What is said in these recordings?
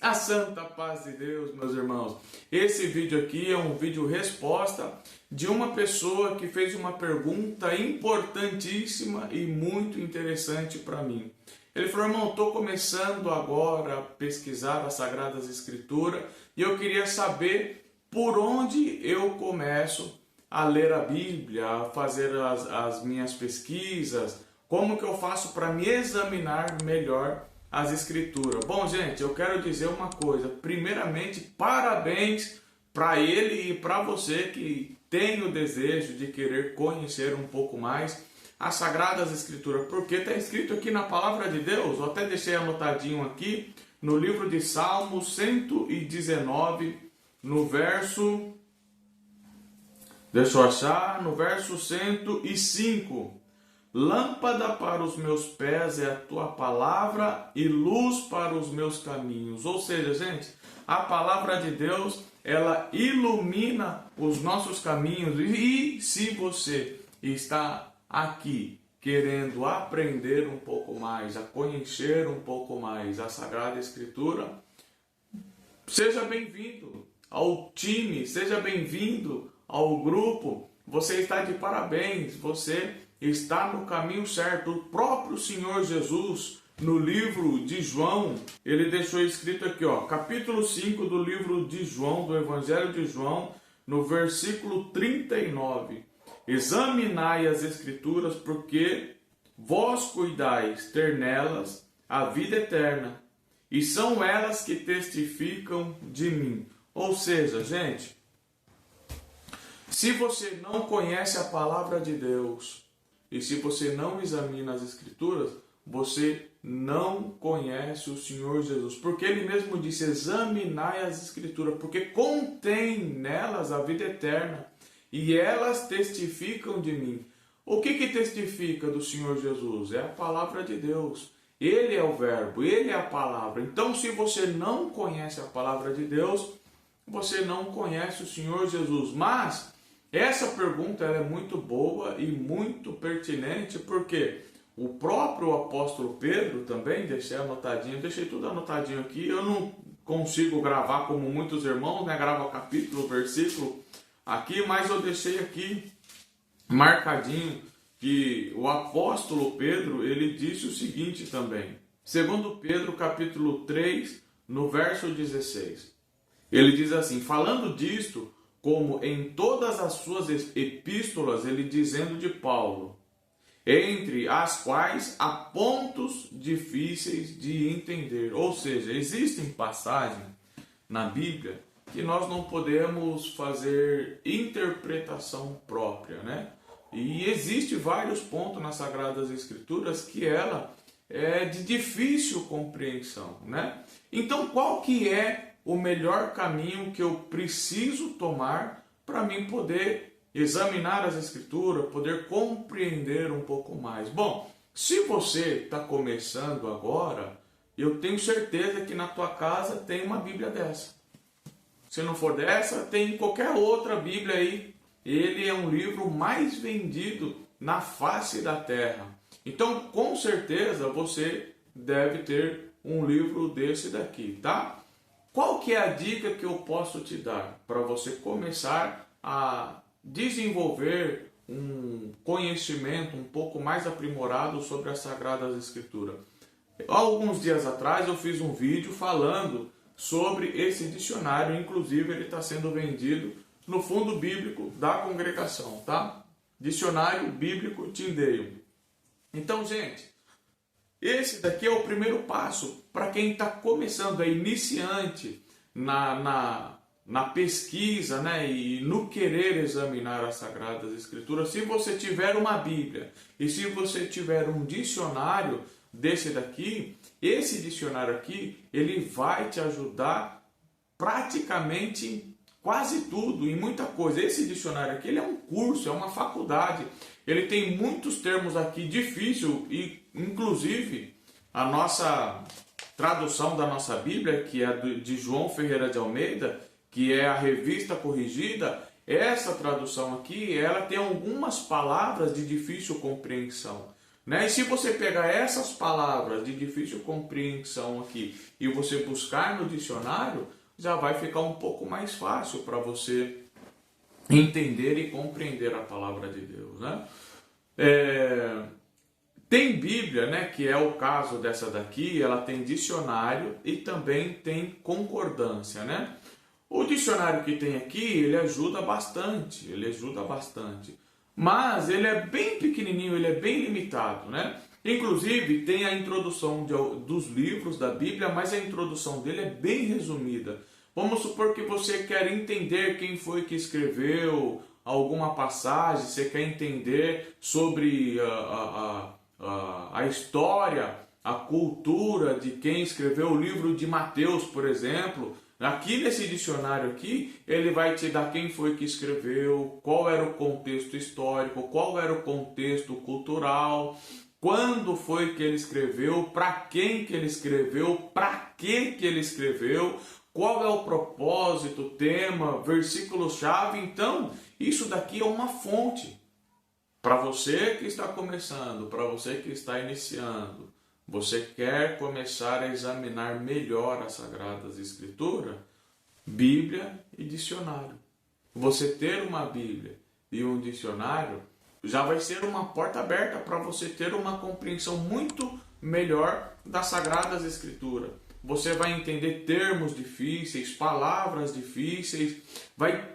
A santa paz de Deus, meus irmãos. Esse vídeo aqui é um vídeo resposta de uma pessoa que fez uma pergunta importantíssima e muito interessante para mim. Ele falou: irmão, estou começando agora a pesquisar as Sagradas Escrituras e eu queria saber por onde eu começo a ler a Bíblia, a fazer as minhas pesquisas, como que eu faço para me examinar melhor as Escrituras. Bom, gente, eu quero dizer uma coisa. Primeiramente, parabéns para ele e para você que tem o desejo de querer conhecer um pouco mais as Sagradas Escrituras, porque está escrito aqui na Palavra de Deus. Eu até deixei anotadinho aqui no livro de Salmos 119, no verso... Deixa eu achar, no verso 105. Lâmpada para os meus pés é a tua palavra e luz para os meus caminhos. Ou seja, gente, a palavra de Deus, ela ilumina os nossos caminhos. E se você está aqui querendo aprender um pouco mais, a conhecer um pouco mais a Sagrada Escritura, seja bem-vindo ao time, seja bem-vindo ao grupo. Você está de parabéns, você está no caminho certo. O próprio Senhor Jesus, no livro de João, ele deixou escrito aqui, capítulo 5 do livro de João, do Evangelho de João, no versículo 39. Examinai as Escrituras, porque vós cuidais ter nelas a vida eterna, e são elas que testificam de mim. Ou seja, gente, se você não conhece a palavra de Deus, e se você não examina as Escrituras, você não conhece o Senhor Jesus. Porque Ele mesmo disse: examinai as Escrituras, porque contém nelas a vida eterna, e elas testificam de mim. O que testifica do Senhor Jesus? É a palavra de Deus. Ele é o verbo, Ele é a palavra. Então, se você não conhece a palavra de Deus, você não conhece o Senhor Jesus. Mas essa pergunta ela é muito boa e muito pertinente, porque o próprio apóstolo Pedro também, deixei tudo anotadinho aqui. Eu não consigo gravar como muitos irmãos, né? Grava capítulo, versículo aqui, mas eu deixei aqui marcadinho que o apóstolo Pedro, ele disse o seguinte também. Segundo Pedro, capítulo 3, no verso 16. Ele diz assim: falando disto, como em todas as suas epístolas, ele dizendo de Paulo, entre as quais há pontos difíceis de entender. Ou seja, existem passagens na Bíblia que nós não podemos fazer interpretação própria, né? E existe vários pontos nas Sagradas Escrituras que ela é de difícil compreensão, né? Então, qual que é o melhor caminho que eu preciso tomar para mim poder examinar as Escrituras, poder compreender um pouco mais? Bom, se você está começando agora, eu tenho certeza que na tua casa tem uma Bíblia dessa. Se não for dessa, tem qualquer outra Bíblia aí. Ele é um livro mais vendido na face da terra. Então, com certeza, você deve ter um livro desse daqui, tá? Qual que é a dica que eu posso te dar para você começar a desenvolver um conhecimento um pouco mais aprimorado sobre as Sagradas Escrituras? Há alguns dias atrás eu fiz um vídeo falando sobre esse dicionário, inclusive ele está sendo vendido no fundo bíblico da congregação, tá? Dicionário Bíblico Tyndale. Então, gente, esse daqui é o primeiro passo para quem está começando, é iniciante na pesquisa, né, e no querer examinar as Sagradas Escrituras. Se você tiver uma Bíblia e se você tiver um dicionário desse daqui, esse dicionário aqui, ele vai te ajudar praticamente em quase tudo, em muita coisa. Esse dicionário aqui, ele é um curso, é uma faculdade. Ele tem muitos termos aqui difíceis e, inclusive, a nossa tradução da nossa Bíblia, que é de João Ferreira de Almeida, que é a Revista Corrigida, essa tradução aqui, ela tem algumas palavras de difícil compreensão. né? E se você pegar essas palavras de difícil compreensão aqui e você buscar no dicionário, já vai ficar um pouco mais fácil para você entender e compreender a palavra de Deus, né? Tem Bíblia, né, que é o caso dessa daqui, ela tem dicionário e também tem concordância, né? O dicionário que tem aqui, ele ajuda bastante, mas ele é bem pequenininho, ele é bem limitado, né? Inclusive, tem a introdução dos livros da Bíblia, mas a introdução dele é bem resumida. Vamos supor que você quer entender quem foi que escreveu alguma passagem, você quer entender sobre a história, a cultura de quem escreveu o livro de Mateus, por exemplo. Aqui nesse dicionário aqui, ele vai te dar quem foi que escreveu, qual era o contexto histórico, qual era o contexto cultural, quando foi que ele escreveu, para quem que ele escreveu, para que ele escreveu, qual é o propósito, tema, versículo-chave. Então, isso daqui é uma fonte. Para você que está começando, para você que está iniciando, você quer começar a examinar melhor as Sagradas Escrituras, Bíblia e dicionário. Você ter uma Bíblia e um dicionário já vai ser uma porta aberta para você ter uma compreensão muito melhor das Sagradas Escrituras. Você vai entender termos difíceis, palavras difíceis, vai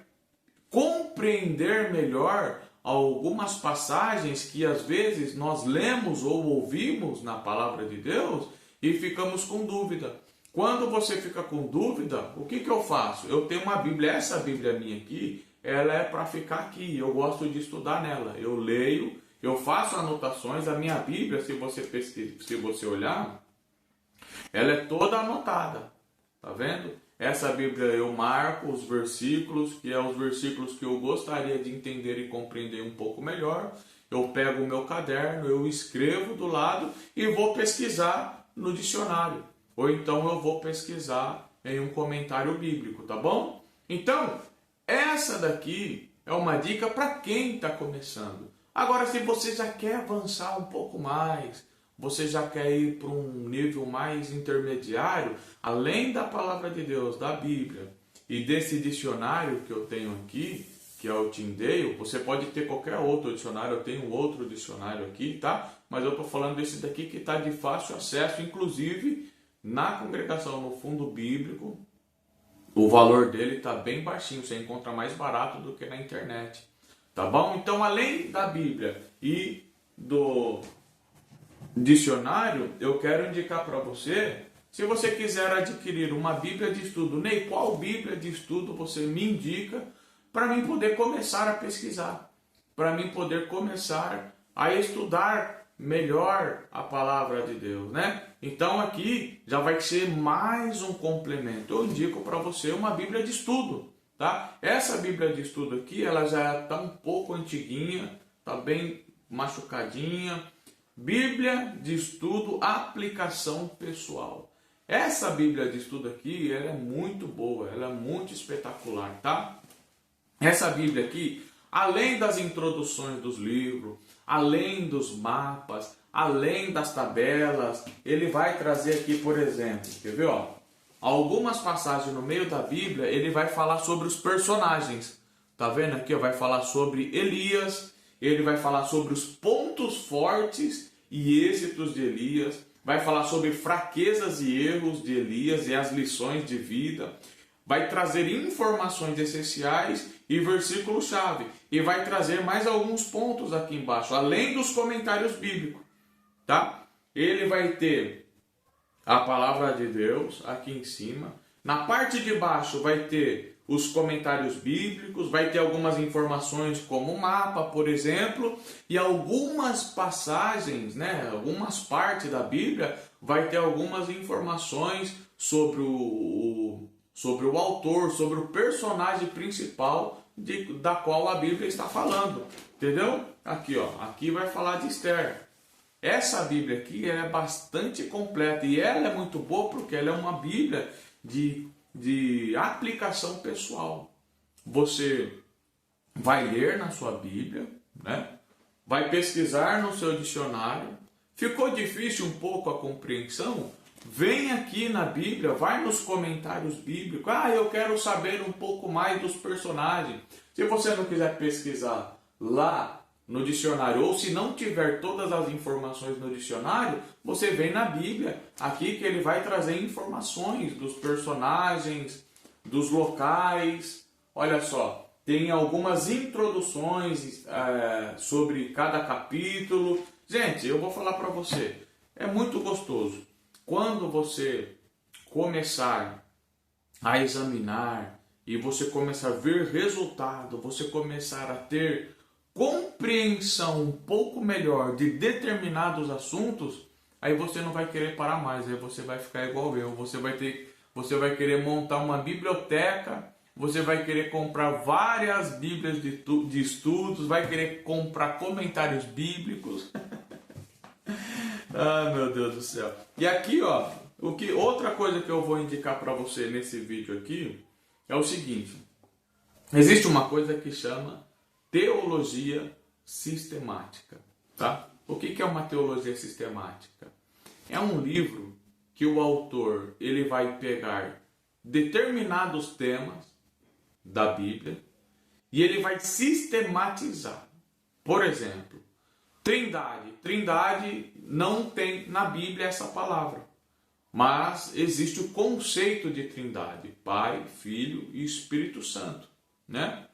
compreender melhor algumas passagens que às vezes nós lemos ou ouvimos na palavra de Deus e ficamos com dúvida. Quando você fica com dúvida, o que eu faço? Eu tenho uma Bíblia, essa Bíblia minha aqui, ela é para ficar aqui, eu gosto de estudar nela. Eu leio, eu faço anotações, a minha Bíblia, se você olhar, ela é toda anotada, tá vendo? Essa Bíblia eu marco os versículos, que é os versículos que eu gostaria de entender e compreender um pouco melhor. Eu pego o meu caderno, eu escrevo do lado e vou pesquisar no dicionário. Ou então eu vou pesquisar em um comentário bíblico, tá bom? Então, essa daqui é uma dica para quem está começando. Agora, se você já quer avançar um pouco mais, você já quer ir para um nível mais intermediário, além da palavra de Deus, da Bíblia e desse dicionário que eu tenho aqui, que é o Tyndale, você pode ter qualquer outro dicionário, eu tenho outro dicionário aqui, tá? Mas eu estou falando desse daqui que está de fácil acesso, inclusive na congregação, no fundo bíblico, o valor dele está bem baixinho, você encontra mais barato do que na internet, tá bom? Então, além da Bíblia e do dicionário, eu quero indicar para você, se você quiser adquirir uma Bíblia de estudo, Ney, qual Bíblia de estudo você me indica para mim poder começar a pesquisar, para mim poder começar a estudar melhor a palavra de Deus, né? Então aqui já vai ser mais um complemento. Eu indico para você uma Bíblia de estudo, tá? Essa Bíblia de estudo aqui, ela já está um pouco antiguinha, está bem machucadinha. Bíblia de estudo, aplicação pessoal. Essa Bíblia de estudo aqui, ela é muito boa, ela é muito espetacular, tá? Essa Bíblia aqui, além das introduções dos livros, além dos mapas, além das tabelas, ele vai trazer aqui, por exemplo, quer ver, ó? Algumas passagens no meio da Bíblia, ele vai falar sobre os personagens. Tá vendo aqui, ó? Vai falar sobre Elias, ele vai falar sobre os pontos fortes e êxitos de Elias, vai falar sobre fraquezas e erros de Elias e as lições de vida, vai trazer informações essenciais e versículo-chave, e vai trazer mais alguns pontos aqui embaixo, além dos comentários bíblicos, tá? Ele vai ter a palavra de Deus aqui em cima, na parte de baixo vai ter os comentários bíblicos, vai ter algumas informações como o mapa, por exemplo, e algumas passagens, né, algumas partes da Bíblia, vai ter algumas informações sobre o autor, sobre o personagem principal da qual a Bíblia está falando, entendeu? Aqui, ó, aqui vai falar de Esther. Essa Bíblia aqui ela é bastante completa e ela é muito boa porque ela é uma Bíblia de aplicação pessoal. Você vai ler na sua Bíblia, né? vai pesquisar no seu dicionário. Ficou difícil um pouco a compreensão? Vem aqui na Bíblia, vai nos comentários bíblicos. Eu quero saber um pouco mais dos personagens. Se você não quiser pesquisar lá no dicionário, ou se não tiver todas as informações no dicionário, você vem na Bíblia, aqui que ele vai trazer informações dos personagens, dos locais. Olha só, tem algumas introduções sobre cada capítulo. Gente, eu vou falar para você, é muito gostoso. Quando você começar a examinar e você começar a ver resultado, você começar a ter compreensão um pouco melhor de determinados assuntos, aí você não vai querer parar mais, aí você vai ficar igual eu, você vai querer montar uma biblioteca, você vai querer comprar várias bíblias de estudos, vai querer comprar comentários bíblicos. Ah, meu Deus do céu. E aqui, ó, outra coisa que eu vou indicar para você nesse vídeo aqui é o seguinte. Existe uma coisa que chama teologia sistemática, tá? O que é uma teologia sistemática? É um livro que o autor ele vai pegar determinados temas da Bíblia e ele vai sistematizar. Por exemplo, Trindade. Trindade não tem na Bíblia essa palavra, mas existe o conceito de Trindade, Pai, Filho e Espírito Santo, né?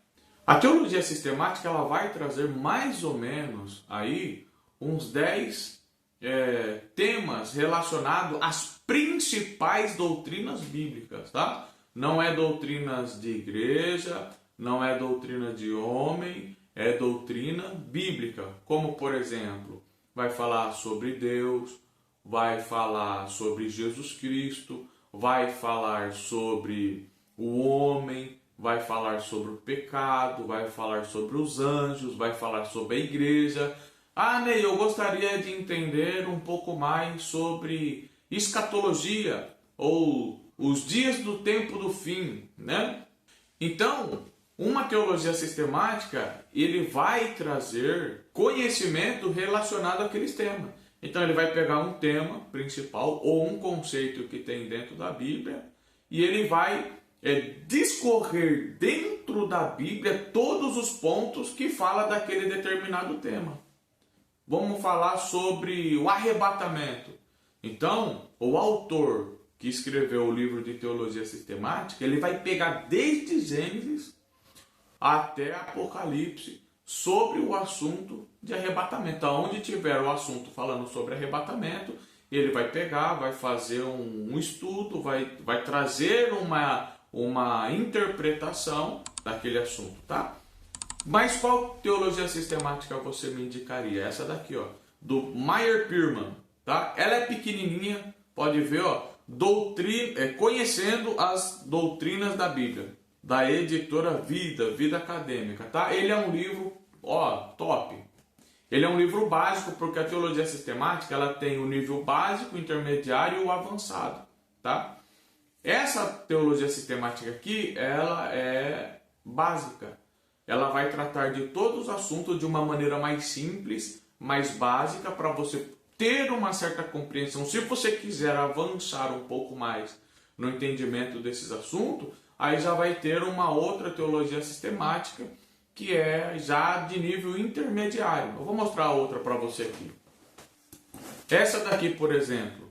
A teologia sistemática ela vai trazer mais ou menos aí uns 10 temas relacionados às principais doutrinas bíblicas, tá? Não é doutrinas de igreja, não é doutrina de homem, é doutrina bíblica. Como, por exemplo, vai falar sobre Deus, vai falar sobre Jesus Cristo, vai falar sobre o homem, vai falar sobre o pecado, vai falar sobre os anjos, vai falar sobre a igreja. Ney, eu gostaria de entender um pouco mais sobre escatologia ou os dias do tempo do fim, né? Então, uma teologia sistemática, ele vai trazer conhecimento relacionado àqueles temas. Então, ele vai pegar um tema principal ou um conceito que tem dentro da Bíblia e ele vai discorrer dentro da Bíblia todos os pontos que fala daquele determinado tema. Vamos falar sobre o arrebatamento. Então, o autor que escreveu o livro de teologia sistemática, ele vai pegar desde Gênesis até Apocalipse sobre o assunto de arrebatamento. Onde tiver o assunto falando sobre arrebatamento, ele vai pegar, vai fazer um estudo, vai trazer uma interpretação daquele assunto, tá? Mas qual teologia sistemática você me indicaria? Essa daqui, ó, do Meyer Pearman, tá? Ela é pequenininha, pode ver, ó, conhecendo as doutrinas da Bíblia, da editora Vida Acadêmica, tá? Ele é um livro, ó, top. Ele é um livro básico porque a teologia sistemática, ela tem o nível básico, intermediário e o avançado, tá? Essa teologia sistemática aqui, ela é básica. Ela vai tratar de todos os assuntos de uma maneira mais simples, mais básica, para você ter uma certa compreensão. Se você quiser avançar um pouco mais no entendimento desses assuntos, aí já vai ter uma outra teologia sistemática, que é já de nível intermediário. Eu vou mostrar outra para você aqui. Essa daqui, por exemplo,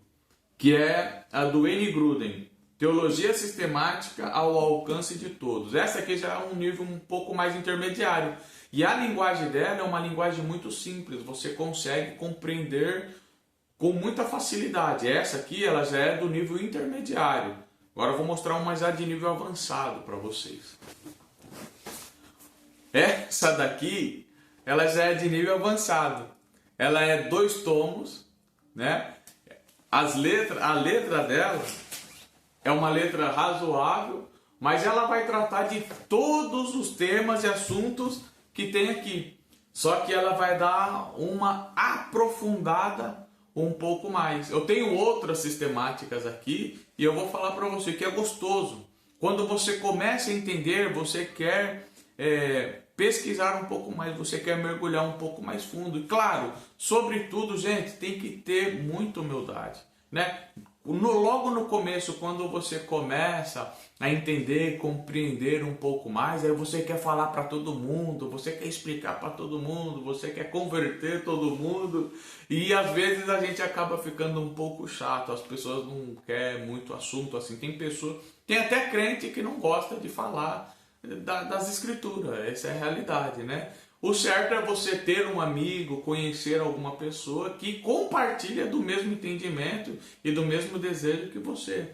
que é a do N. Gruden, Teologia Sistemática ao Alcance de Todos. Essa aqui já é um nível um pouco mais intermediário. E a linguagem dela é uma linguagem muito simples. Você consegue compreender com muita facilidade. Essa aqui ela já é do nível intermediário. Agora eu vou mostrar uma já de nível avançado para vocês. Essa daqui ela já é de nível avançado. Ela é 2 tomos, né? A letra dela é uma letra razoável, mas ela vai tratar de todos os temas e assuntos que tem aqui. Só que ela vai dar uma aprofundada um pouco mais. Eu tenho outras sistemáticas aqui e eu vou falar para você que é gostoso. Quando você começa a entender, você quer pesquisar um pouco mais, você quer mergulhar um pouco mais fundo. E claro, sobretudo, gente, tem que ter muita humildade, né? Logo no começo, quando você começa a entender, compreender um pouco mais, aí você quer falar para todo mundo, você quer explicar para todo mundo, você quer converter todo mundo, e às vezes a gente acaba ficando um pouco chato, as pessoas não querem muito assunto assim. Tem até crente que não gosta de falar das escrituras, essa é a realidade, né? O certo é você ter um amigo, conhecer alguma pessoa que compartilha do mesmo entendimento e do mesmo desejo que você.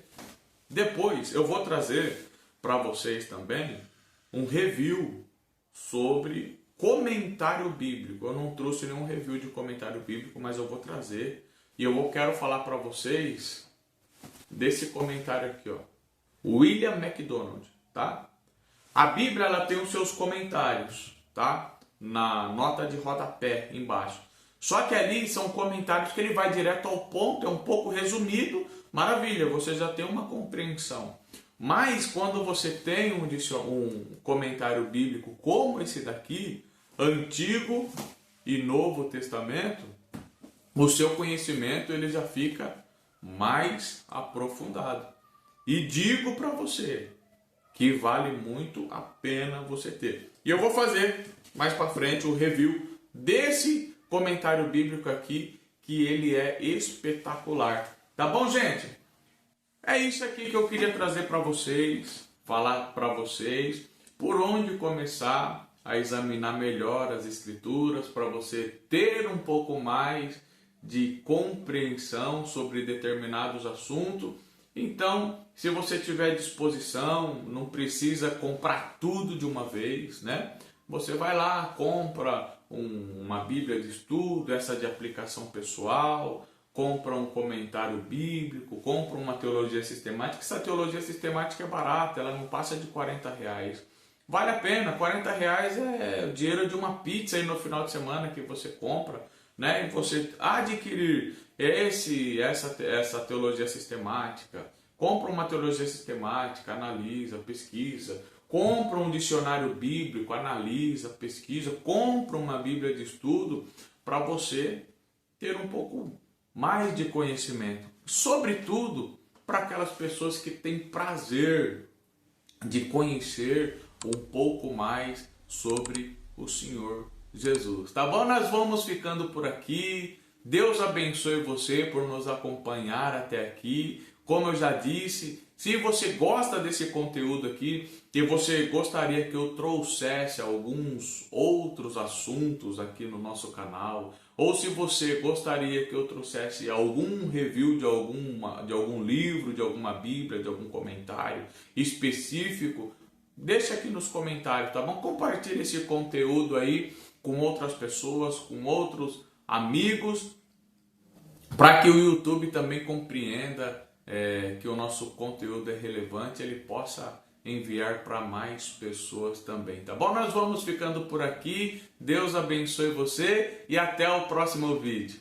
Depois eu vou trazer para vocês também um review sobre comentário bíblico. Eu não trouxe nenhum review de comentário bíblico, mas eu vou trazer. E quero falar para vocês desse comentário aqui, ó. William MacDonald, tá? A Bíblia, ela tem os seus comentários, tá? Na nota de rodapé embaixo. Só que ali são comentários que ele vai direto ao ponto, é um pouco resumido. Maravilha, você já tem uma compreensão. Mas quando você tem um comentário bíblico como esse daqui, Antigo e Novo Testamento, o seu conhecimento ele já fica mais aprofundado. E digo para você que vale muito a pena você ter. E eu vou fazer mais para frente o review desse comentário bíblico aqui, que ele é espetacular. Tá bom, gente? É isso aqui que eu queria trazer para vocês, falar para vocês por onde começar a examinar melhor as escrituras, para você ter um pouco mais de compreensão sobre determinados assuntos. Então, se você tiver disposição, não precisa comprar tudo de uma vez, né? Você vai lá, compra uma Bíblia de estudo, essa de aplicação pessoal, compra um comentário bíblico, compra uma teologia sistemática. Essa teologia sistemática é barata, ela não passa de R$40. Vale a pena, R$40 é o dinheiro de uma pizza aí no final de semana que você compra, né? E você adquirir essa teologia sistemática, compra uma teologia sistemática, analisa, pesquisa, compra um dicionário bíblico, analisa, pesquisa, compra uma Bíblia de estudo para você ter um pouco mais de conhecimento. Sobretudo para aquelas pessoas que têm prazer de conhecer um pouco mais sobre o Senhor Jesus. Tá bom? Nós vamos ficando por aqui. Deus abençoe você por nos acompanhar até aqui. Como eu já disse, se você gosta desse conteúdo aqui e você gostaria que eu trouxesse alguns outros assuntos aqui no nosso canal, ou se você gostaria que eu trouxesse algum review de algum livro, de alguma Bíblia, de algum comentário específico, deixa aqui nos comentários, tá bom? Compartilhe esse conteúdo aí com outras pessoas, com outros amigos, para que o YouTube também compreenda que o nosso conteúdo é relevante, ele possa enviar para mais pessoas também, tá bom? Nós vamos ficando por aqui, Deus abençoe você e até o próximo vídeo.